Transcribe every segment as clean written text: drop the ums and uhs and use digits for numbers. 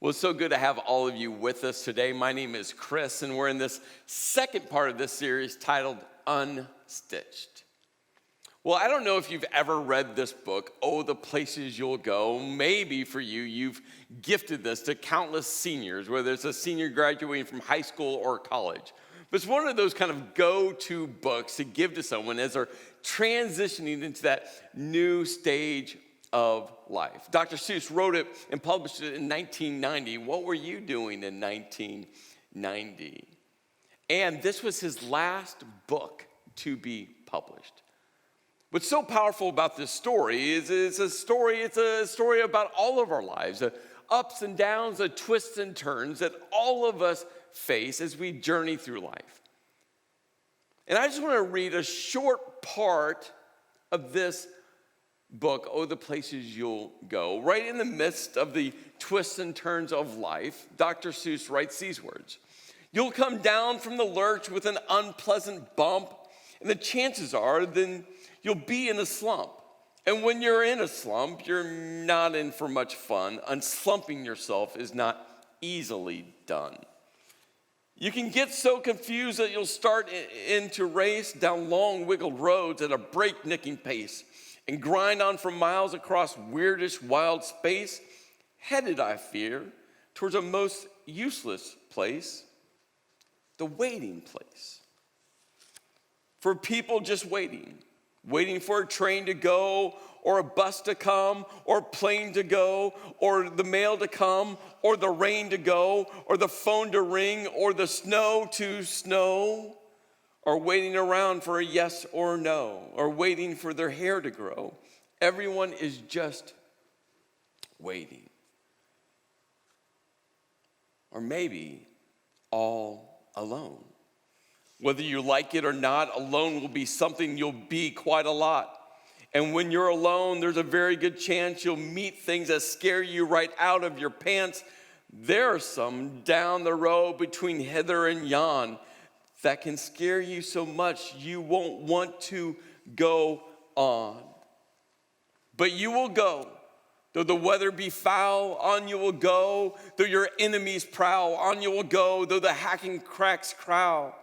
Well, it's so good to have all of you with us today. My name is Chris, and we're in this second part of this series titled Unstitch'd. Well, I don't know if you've ever read this book, Oh, the Places You'll Go. Maybe for you, you've gifted this to countless seniors, whether it's a senior graduating from high school or college. But it's one of those kind of go-to books to give to someone as they're transitioning into that new stage of life. Dr. Seuss wrote it and published it in 1990. What were you doing in 1990? And this was his last book to be published. What's so powerful about this story is it's a story about all of our lives, the ups and downs, the twists and turns that all of us face as we journey through life. And I just want to read a short part of this book, Oh, the Places You'll Go. Right in the midst of the twists and turns of life, Dr. Seuss writes these words: "You'll come down from the lurch with an unpleasant bump, and the chances are then you'll be in a slump. And when you're in a slump, you're not in for much fun. Unslumping yourself is not easily done. You can get so confused that you'll start into race down long wiggled roads at a breaknecking pace and grind on for miles across weirdish wild space, headed, I fear, towards a most useless place, the waiting place. For people just waiting for a train to go, or a bus to come, or a plane to go, or the mail to come, or the rain to go, or the phone to ring, or the snow to snow, or waiting around for a yes or no, or waiting for their hair to grow. Everyone is just waiting. Or maybe all alone. Whether you like it or not, alone will be something you'll be quite a lot. And when you're alone, there's a very good chance you'll meet things that scare you right out of your pants. There are some down the road between hither and yon that can scare you so much you won't want to go on. But you will go. Though the weather be foul, on you will go. Though your enemies prowl, on you will go. Though the hacking cracks crow,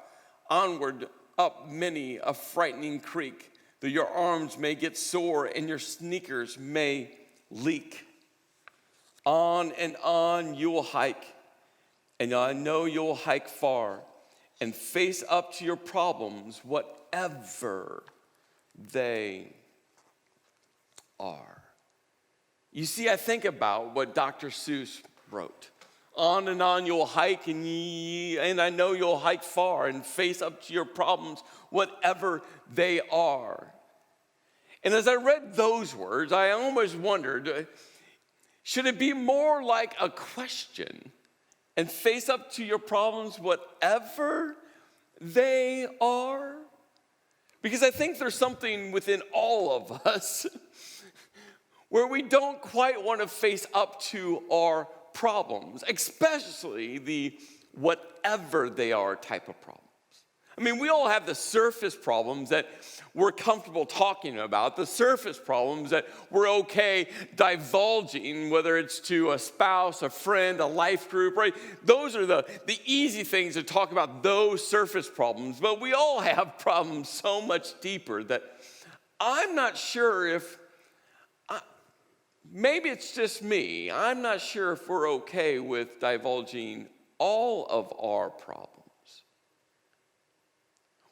onward up many a frightening creek. Though your arms may get sore and your sneakers may leak. On and on you will hike, and I know you'll hike far and face up to your problems, whatever they are. You see, I think about what Dr. Seuss wrote. On and on you'll hike, and I know you'll hike far and face up to your problems, whatever they are. And as I read those words, I almost wondered, should it be more like a question? And face up to your problems, whatever they are? Because I think there's something within all of us where we don't quite want to face up to our problems, especially the whatever they are type of problems. I mean, we all have the surface problems that we're comfortable talking about, the surface problems that we're okay divulging, whether it's to a spouse, a friend, a life group, right? Those are the easy things to talk about, those surface problems. But we all have problems so much deeper that I'm not sure if, maybe it's just me, I'm not sure if we're okay with divulging all of our problems.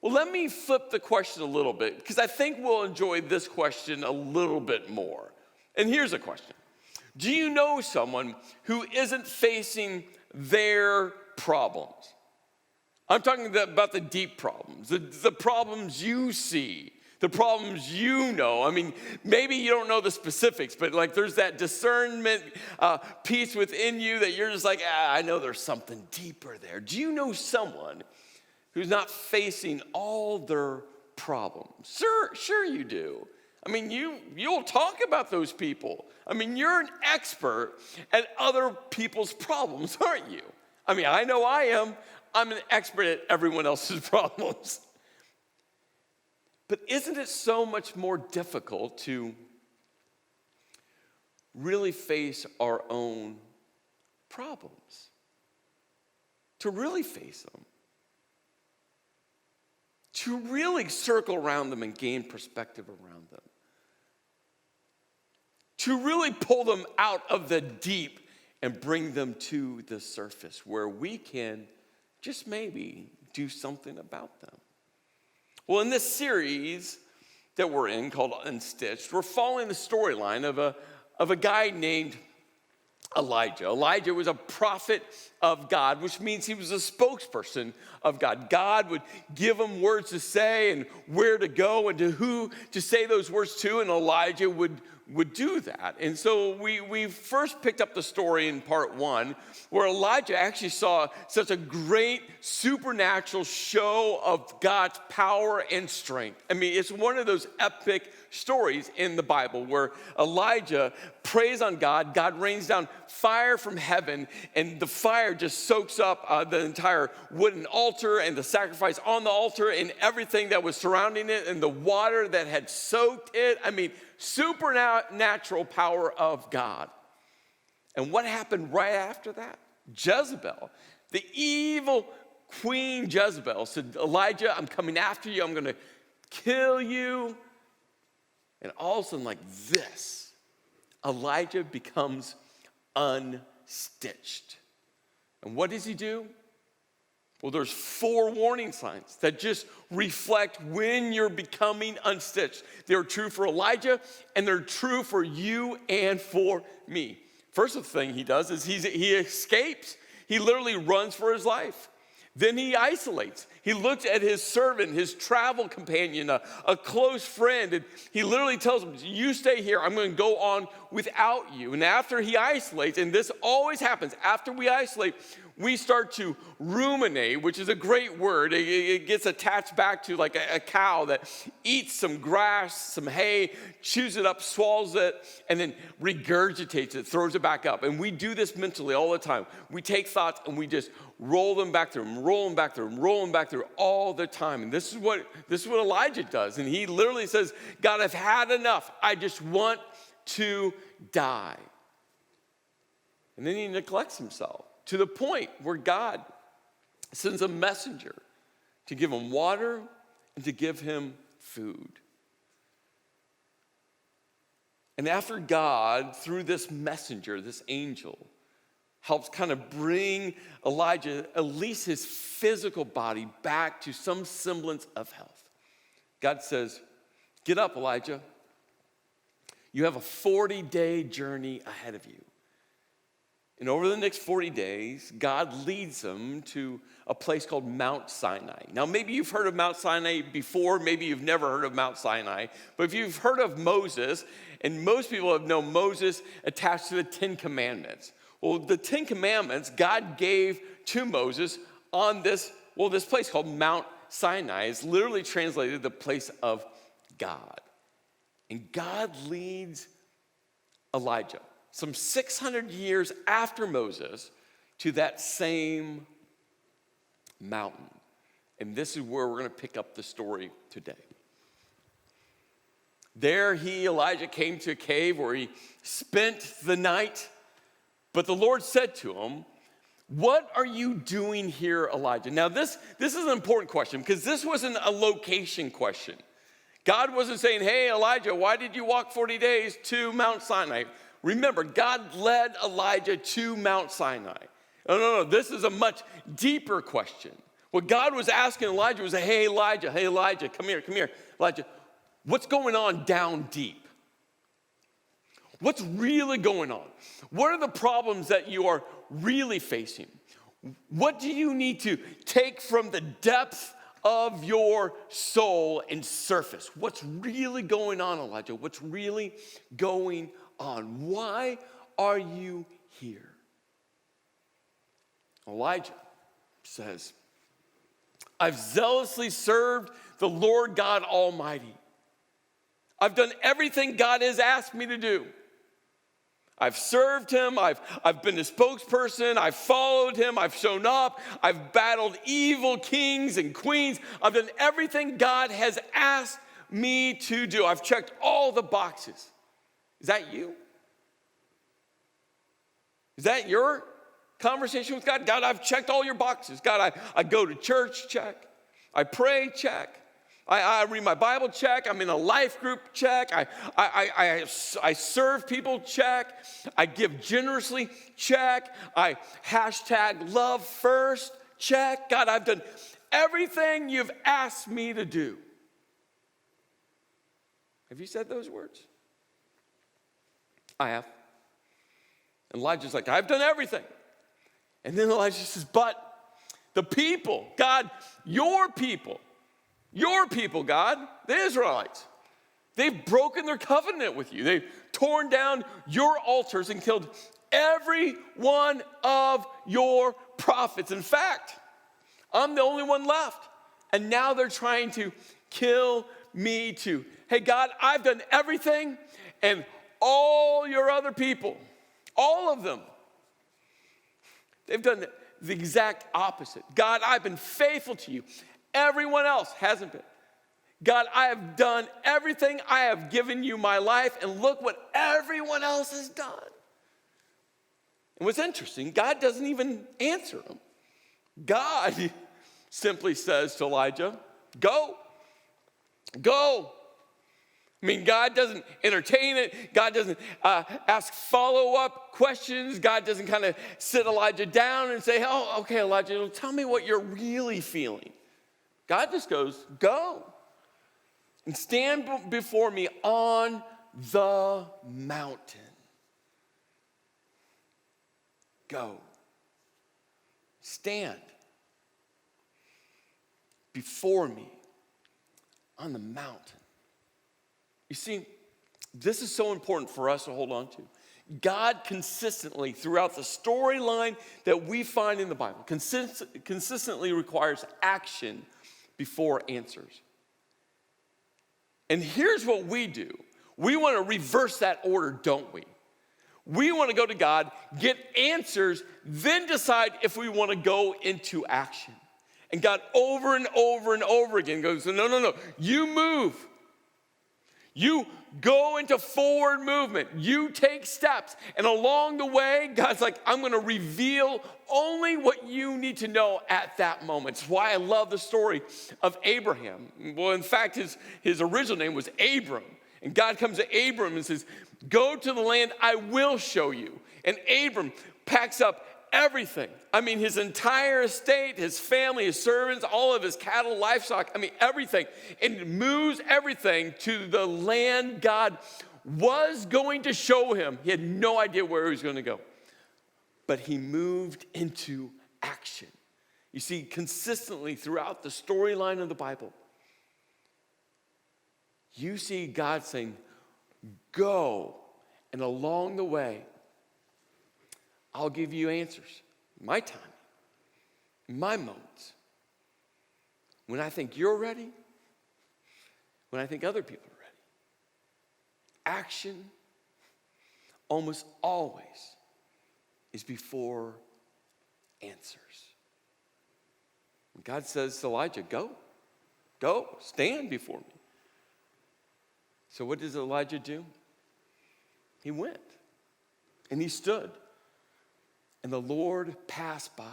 Well, let me flip the question a little bit, because I think we'll enjoy this question a little bit more. And here's a question. Do you know someone who isn't facing their problems? I'm talking about the deep problems, the problems you see, the problems you know. I mean, maybe you don't know the specifics, but like there's that discernment piece within you that you're just like, I know there's something deeper there. Do you know someone who's not facing all their problems? Sure you do. I mean, you'll talk about those people. I mean, you're an expert at other people's problems, aren't you? I mean, I know I am. I'm an expert at everyone else's problems. But isn't it so much more difficult to really face our own problems, to really face them, to really circle around them and gain perspective around them, to really pull them out of the deep and bring them to the surface where we can just maybe do something about them. Well, in this series that we're in called Unstitched, we're following the storyline of a guy named Elijah. Elijah was a prophet of God, which means he was a spokesperson of God. God would give him words to say and where to go and to who to say those words to, and Elijah would do that. And so we first picked up the story in part 1, where Elijah actually saw such a great supernatural show of God's power and strength. I mean, it's one of those epic stories in the Bible where Elijah prays on God, God rains down fire from heaven, and the fire just soaks up the entire wooden altar and the sacrifice on the altar and everything that was surrounding it and the water that had soaked it. I mean, supernatural power of God. And what happened right after that? Jezebel, the evil Queen Jezebel, said, Elijah, I'm coming after you. I'm going to kill you. And all of a sudden, like this, Elijah becomes unstitched. And what does he do? Well, there's 4 warning signs that just reflect when you're becoming unstitched. They're true for Elijah, and they're true for you and for me. First thing he does is he escapes. He literally runs for his life. Then he isolates. He looks at his servant, his travel companion, a close friend, and he literally tells him, you stay here, I'm going to go on without you. And after he isolates, and this always happens, after we isolate, we start to ruminate, which is a great word. It gets attached back to like a cow that eats some grass, some hay, chews it up, swallows it, and then regurgitates it, throws it back up. And we do this mentally all the time. We take thoughts and we just roll them back through them, roll them back through them, roll them back through all the time. And this is what Elijah does. And he literally says, God, I've had enough. I just want to die. And then he neglects himself to the point where God sends a messenger to give him water and to give him food. And after God, through this messenger, this angel, helps kind of bring Elijah, at least his physical body, back to some semblance of health, God says, get up, Elijah. You have a 40-day journey ahead of you. And over the next 40 days, God leads them to a place called Mount Sinai. Now, maybe you've heard of Mount Sinai before. Maybe you've never heard of Mount Sinai. But if you've heard of Moses, and most people have known Moses attached to the 10 Commandments. Well, the 10 Commandments God gave to Moses on this place called Mount Sinai. It's literally translated the place of God. And God leads Elijah some 600 years after Moses to that same mountain. And this is where we're going to pick up the story today. There Elijah came to a cave where he spent the night. But the Lord said to him, what are you doing here, Elijah? Now this is an important question because this wasn't a location question. God wasn't saying, hey, Elijah, why did you walk 40 days to Mount Sinai? Remember, God led Elijah to Mount Sinai. No, this is a much deeper question. What God was asking Elijah was, hey, Elijah, come here. Elijah, what's going on down deep? What's really going on? What are the problems that you are really facing? What do you need to take from the depth of your soul and surface? What's really going on, Elijah? What's really going on? Why are you here? Elijah says, I've zealously served the Lord God Almighty. I've done everything God has asked me to do. I've served him, I've been his spokesperson, I've followed him, I've shown up, I've battled evil kings and queens. I've done everything God has asked me to do. I've checked all the boxes. Is that you? Is that your conversation with God. God, I've checked all your boxes. God, I go to church, check. I pray, check. I read my Bible, check. I'm in a life group, check. I serve people, check. I give generously, check. I #love first, check. God, I've done everything you've asked me to do. Have you said those words? I have. And Elijah's like, I've done everything. And then Elijah says, but the people, God, your people, God, the Israelites, they've broken their covenant with you. They've torn down your altars and killed every one of your prophets. In fact, I'm the only one left. And now they're trying to kill me too. Hey, God, I've done everything, and all your other people, all of them, they've done the exact opposite. God, I've been faithful to you. Everyone else hasn't been. God, I have done everything. I have given you my life, and look what everyone else has done. And what's interesting, God doesn't even answer them. God simply says to Elijah, go. I mean, God doesn't entertain it. God doesn't ask follow-up questions. God doesn't kind of sit Elijah down and say, oh, okay, Elijah, tell me what you're really feeling. God just goes, go and stand before me on the mountain. Go. Stand before me on the mountain. You see, this is so important for us to hold on to. God consistently, throughout the storyline that we find in the Bible, consistently requires action before answers. And here's what we do. We want to reverse that order, don't we? We want to go to God, get answers, then decide if we want to go into action. And God over and over and over again goes, no, you move. You go into forward movement. You take steps. And along the way, God's like, I'm going to reveal only what you need to know at that moment. It's why I love the story of Abraham. Well, in fact, his original name was Abram. And God comes to Abram and says, go to the land I will show you. And Abram packs up everything. I mean, his entire estate, his family, his servants, all of his cattle, livestock, everything. And moves everything to the land God was going to show him. He had no idea where he was going to go. But he moved into action. You see, consistently throughout the storyline of the Bible, you see God saying, go. And along the way, I'll give you answers. My time, my moments. When I think you're ready, when I think other people are ready. Action almost always is before answers. And God says to Elijah, go, stand before me. So what does Elijah do? He went and he stood. And the Lord passed by.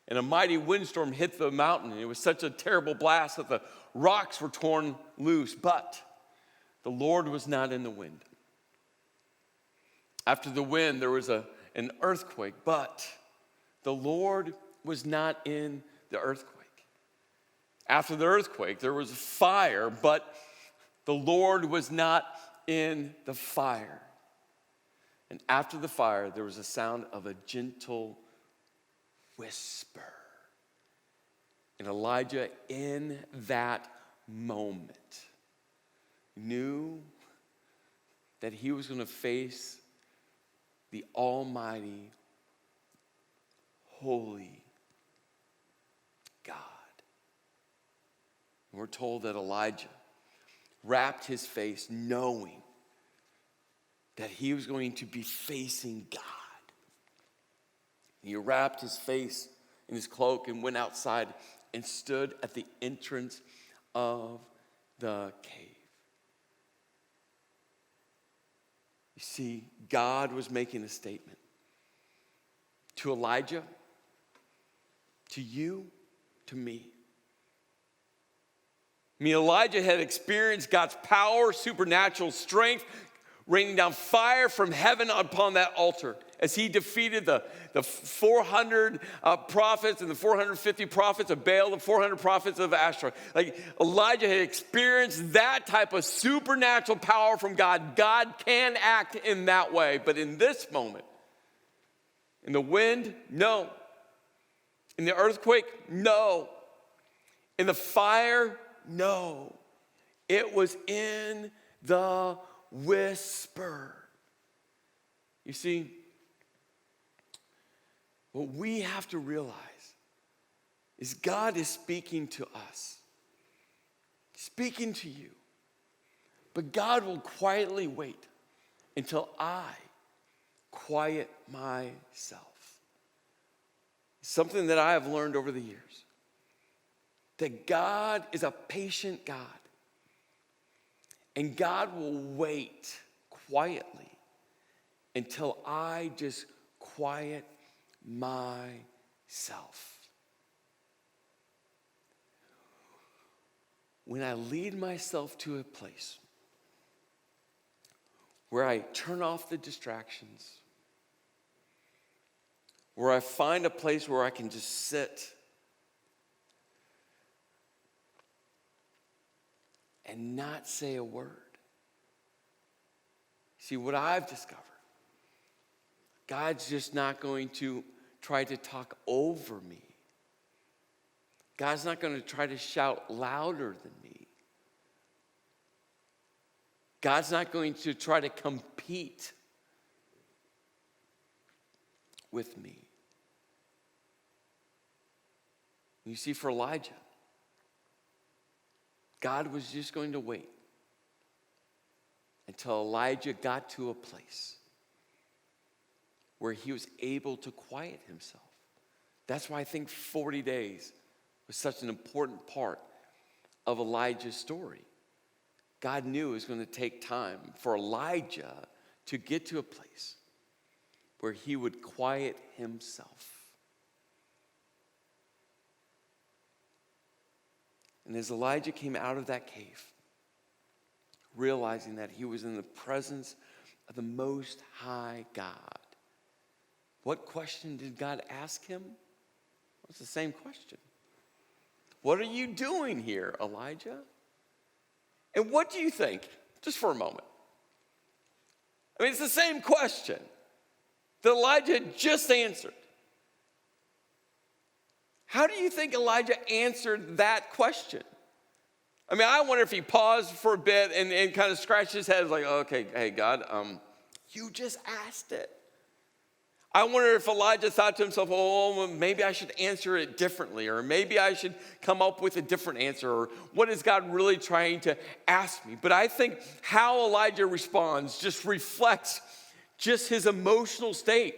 And a mighty windstorm hit the mountain. And it was such a terrible blast that the rocks were torn loose. But the Lord was not in the wind. After the wind, there was an earthquake. But the Lord was not in the earthquake. After the earthquake, there was a fire. But the Lord was not in the fire. And after the fire, there was a sound of a gentle whisper. And Elijah, in that moment, knew that he was going to face the almighty, holy God. And we're told that Elijah wrapped his face knowing that he was going to be facing God. He wrapped his face in his cloak and went outside and stood at the entrance of the cave. You see, God was making a statement. to Elijah, to you, to me. I mean, Elijah had experienced God's power, supernatural strength, raining down fire from heaven upon that altar as he defeated the 400 prophets and the 450 prophets of Baal, the 400 prophets of Ashtoreth. Like, Elijah had experienced that type of supernatural power from God. God can act in that way, but in this moment, in the wind, no. In the earthquake, no. In the fire, no. It was in the whisper. You see, what we have to realize is God is speaking to us, speaking to you. But God will quietly wait until I quiet myself. Something that I have learned over the years, that God is a patient God. And God will wait quietly until I just quiet myself. When I lead myself to a place where I turn off the distractions, where I find a place where I can just sit and not say a word. See, what I've discovered, God's just not going to try to talk over me. God's not going to try to shout louder than me. God's not going to try to compete with me. You see, for Elijah, God was just going to wait until Elijah got to a place where he was able to quiet himself. That's why I think 40 days was such an important part of Elijah's story. God knew it was going to take time for Elijah to get to a place where he would quiet himself. And as Elijah came out of that cave, realizing that he was in the presence of the Most High God, what question did God ask him? Well, it's the same question. What are you doing here, Elijah? And what do you think? Just for a moment. I mean, it's the same question that Elijah just answered. How do you think Elijah answered that question? I mean, I wonder if he paused for a bit and kind of scratched his head like, okay, hey, God, you just asked it. I wonder if Elijah thought to himself, oh, well, maybe I should answer it differently, or maybe I should come up with a different answer, or what is God really trying to ask me? But I think how Elijah responds just reflects just his emotional state,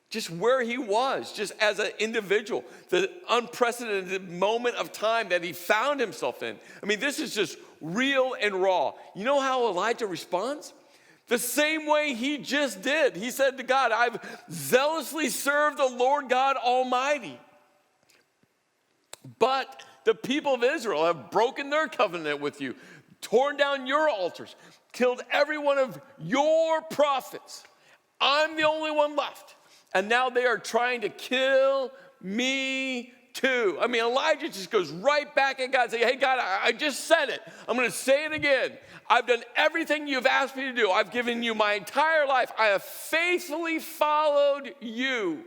just where he was, just as an individual, the unprecedented moment of time that he found himself in. I mean, this is just real and raw. You know how Elijah responds? The same way he just did. He said to God, I've zealously served the Lord God Almighty. But the people of Israel have broken their covenant with you, torn down your altars, killed every one of your prophets. I'm the only one left. And now they are trying to kill me too. I mean, Elijah just goes right back at God and says, hey, God, I just said it. I'm going to say it again. I've done everything you've asked me to do. I've given you my entire life. I have faithfully followed you.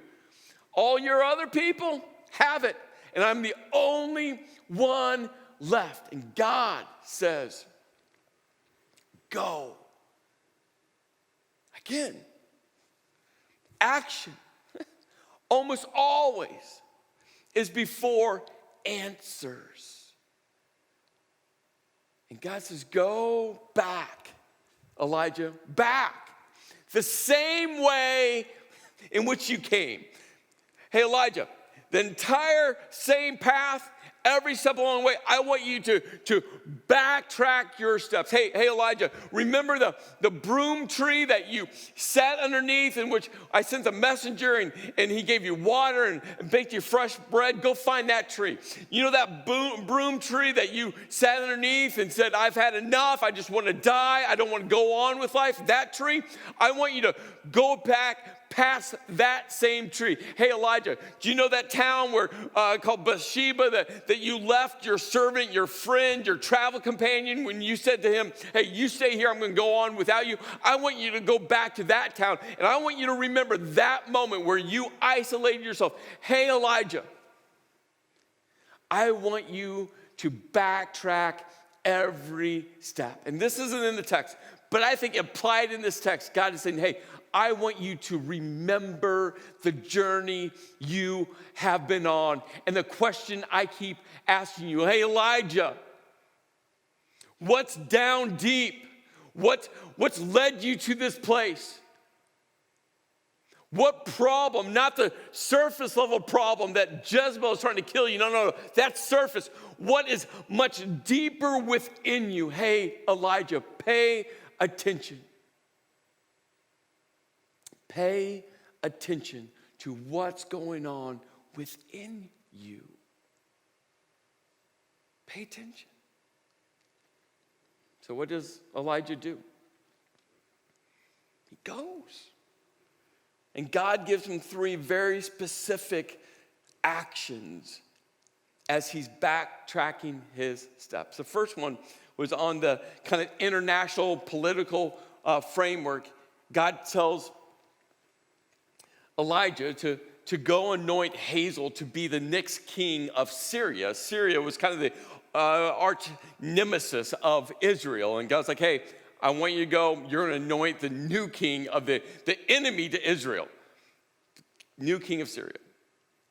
All your other people have it. And I'm the only one left. And God says, go. Again. Action almost always is before answers. And God says, go back, Elijah, back. The same way in which you came. Hey, Elijah, the entire same path, every step along the way, I want you to backtrack your steps. Hey, Elijah, remember the broom tree that you sat underneath, in which I sent a messenger and he gave you water and baked you fresh bread? Go find that tree. You know that broom tree that you sat underneath and said, I've had enough, I just want to die, I don't want to go on with life? That tree, I want you to go back past that same tree. Hey, Elijah, do you know that town where called Bathsheba that you left your servant, your friend, your travel companion when you said to him, hey, you stay here, I'm going to go on without you? I want you to go back to that town, and I want you to remember that moment where you isolated yourself. Hey, Elijah, I want you to backtrack every step. And this isn't in the text, but I think implied in this text, God is saying, hey, I want you to remember the journey you have been on. And the question I keep asking you, hey, Elijah, what's down deep? What's led you to this place? What problem, not the surface level problem that Jezebel is trying to kill you. No, that's surface. What is much deeper within you? Hey, Elijah, pay attention. Pay attention to what's going on within you. Pay attention. So what does Elijah do? He goes. And God gives him 3 very specific actions as he's backtracking his steps. The first one was on the kind of international political framework. God tells Elijah to go anoint HAZEL to be the next king of Syria. Syria was kind of the arch nemesis of Israel. And God's like, hey, I want you to go, you're going to anoint the new king of the enemy to Israel, new king of Syria.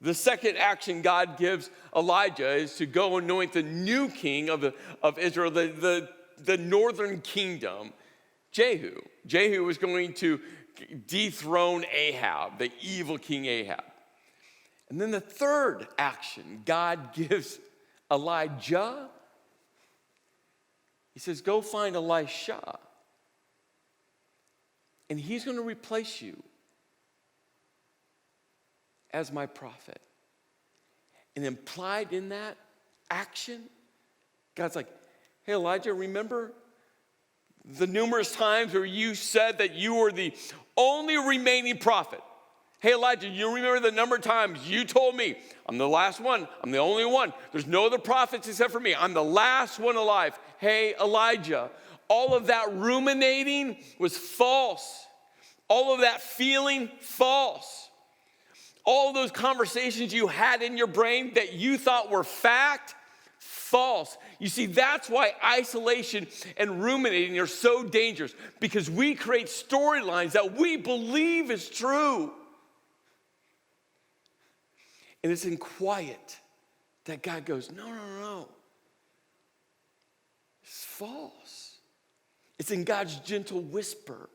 The second action God gives Elijah is to go anoint the new king of Israel, the northern kingdom, Jehu. Jehu was going to dethrone Ahab, the evil king Ahab. And then the third action God gives Elijah, he says, go find Elisha, and he's going to replace you as my prophet. And implied in that action, God's like, hey, Elijah, remember the numerous times where you said that you were the only remaining prophet? Hey, Elijah, you remember the number of times you told me, I'm the last one, I'm the only one. There's no other prophets except for me. I'm the last one alive. Hey, Elijah, all of that ruminating was false. All of that feeling, false. All of those conversations you had in your brain that you thought were fact, false. You see, that's why isolation and ruminating are so dangerous, because we create storylines that we believe is true. And it's in quiet that God goes, no. It's false. It's in God's gentle whisper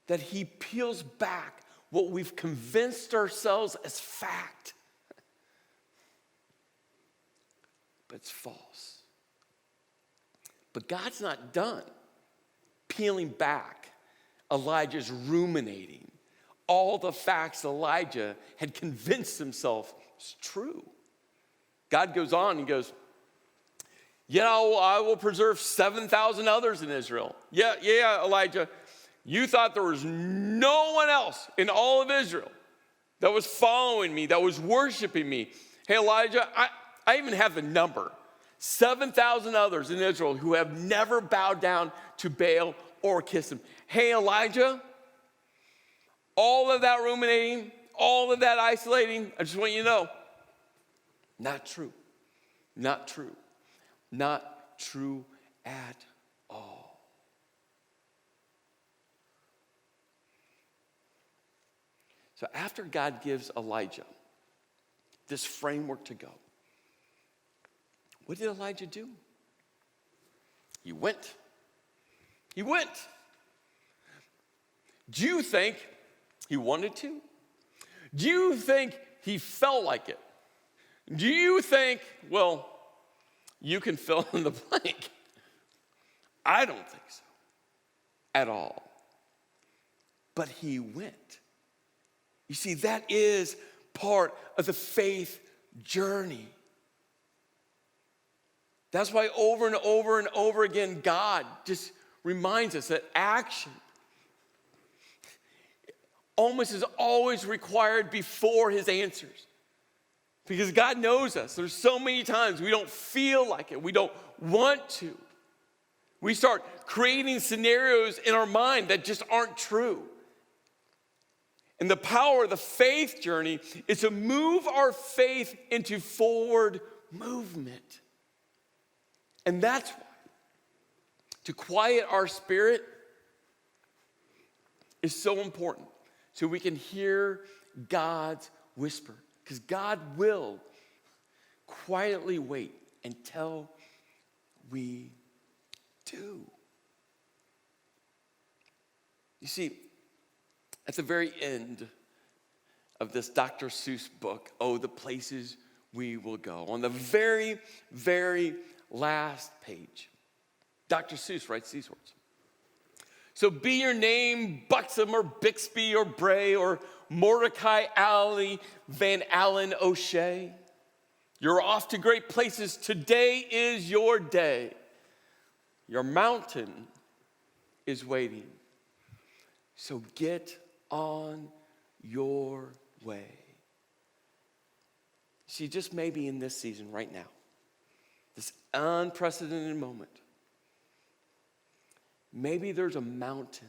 that he peels back what we've convinced ourselves as fact. But it's false. But God's not done peeling back Elijah's ruminating all the facts Elijah had convinced himself was true. God goes on and goes, I will preserve 7,000 others in Israel. Yeah, Elijah, you thought there was no one else in all of Israel that was following me, that was worshiping me. Hey, Elijah, I even have the number. 7,000 others in Israel who have never bowed down to Baal or kissed him. Hey, Elijah, all of that ruminating, all of that isolating, I just want you to know, not true. Not true. Not true at all. So after God gives Elijah this framework to go, what did Elijah do? He went. He went. Do you think he wanted to? Do you think he felt like it. Do you think, well, you can fill in the blank? I don't think so at all. But he went. You see, that is part of the faith journey. That's why over and over and over again, God just reminds us that action almost is always required before his answers. Because God knows us. There's so many times we don't feel like it. We don't want to. We start creating scenarios in our mind that just aren't true. And the power of the faith journey is to move our faith into forward movement. And that's why to quiet our spirit is so important, so we can hear God's whisper. Because God will quietly wait until we do. You see, at the very end of this Dr. Seuss book, Oh, the Places We Will Go, on the very, very last page, Dr. Seuss writes these words. So be your name Buxom or Bixby or Bray or Mordecai Alley Van Allen O'Shea. You're off to great places. Today is your day. Your mountain is waiting. So get on your way. See, just maybe in this season right now, this unprecedented moment, maybe there's a mountain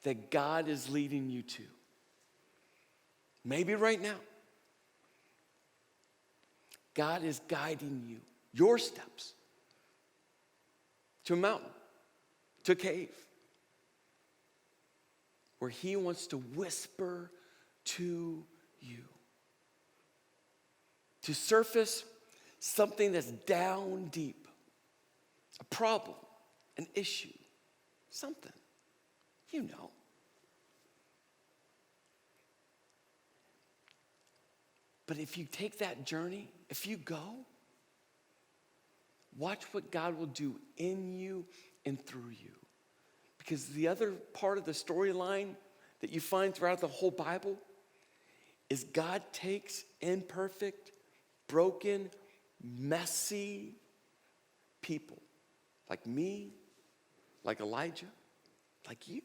that God is leading you to. Maybe right now, God is guiding you, your steps, to a mountain, to a cave, where he wants to whisper to you, to surface something that's down deep, a problem, an issue, something, you know. But if you take that journey, if you go, watch what God will do in you and through you. Because the other part of the storyline that you find throughout the whole Bible is God takes imperfect, broken, messy people like me, like Elijah, like you.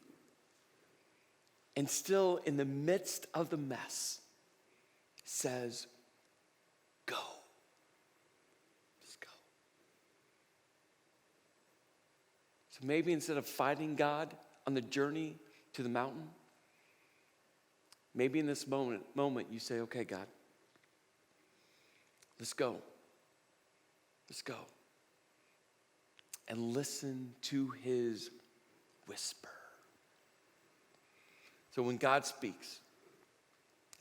And still in the midst of the mess says, go. Just go. So maybe instead of fighting God on the journey to the mountain, maybe in this moment you say, okay, God, let's go. Let's go. And listen to his whisper. So when God speaks,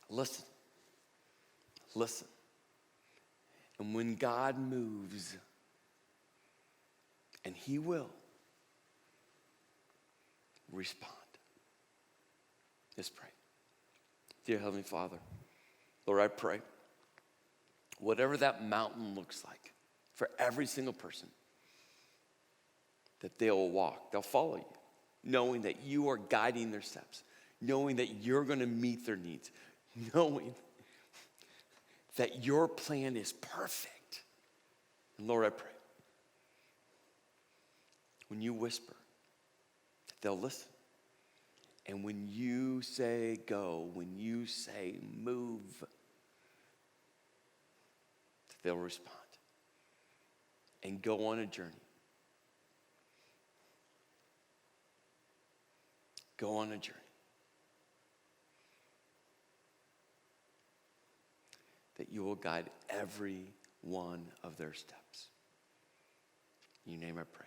listen. Listen. And when God moves, and he will, respond. Let's pray. Dear Heavenly Father, Lord, I pray, whatever that mountain looks like for every single person, that they'll walk, they'll follow you, knowing that you are guiding their steps, knowing that you're going to meet their needs, knowing that your plan is perfect. And Lord, I pray, when you whisper, that they'll listen. And when you say go, when you say move, that they'll respond and go on a journey. Go on a journey. That you will guide every one of their steps. In your name I pray.